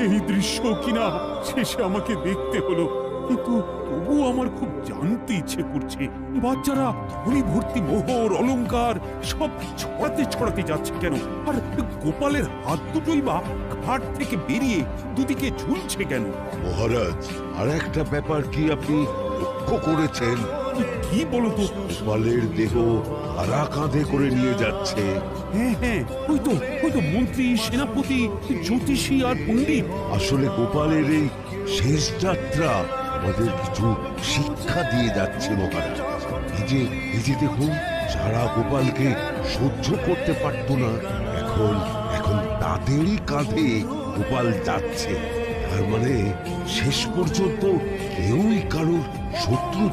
এই দৃশ্য কিনা শেষে আমাকে দেখতে হলো, কিন্তু তবু আমার খুব জানতে ইচ্ছে করছে বাচ্চারা ধনী ভর্তি মোহর অলংকার সব ছড়াতে ছড়াতে যাচ্ছে কেন, আর গোপালের হাত দুটোই বা ঘাট থেকে বেরিয়ে দুদিকে ঝুলছে কেন? মহারাজ, আর একটা ব্যাপার কি আপনি লক্ষ্য করেছেন? কি বলতো? গোপালের দেহ আরা কাঁধে করে নিয়ে যাচ্ছে। হ্যাঁ হ্যাঁ, ওই তো মন্ত্রী, সেনাপতি, জ্যোতিষী আর পণ্ডিত। আসলে গোপালের এই শেষ যাত্রা আমাদের কিছু শিক্ষা দিয়ে যাচ্ছে মহারাজ। এই যে দেখুন, যারা গোপালকে সহ্য করতে পারত না, এখন এখন তাদেরই কাঁধে গোপাল যাচ্ছে। তার মানে শেষ পর্যন্ত কেউই কারোর শত্রু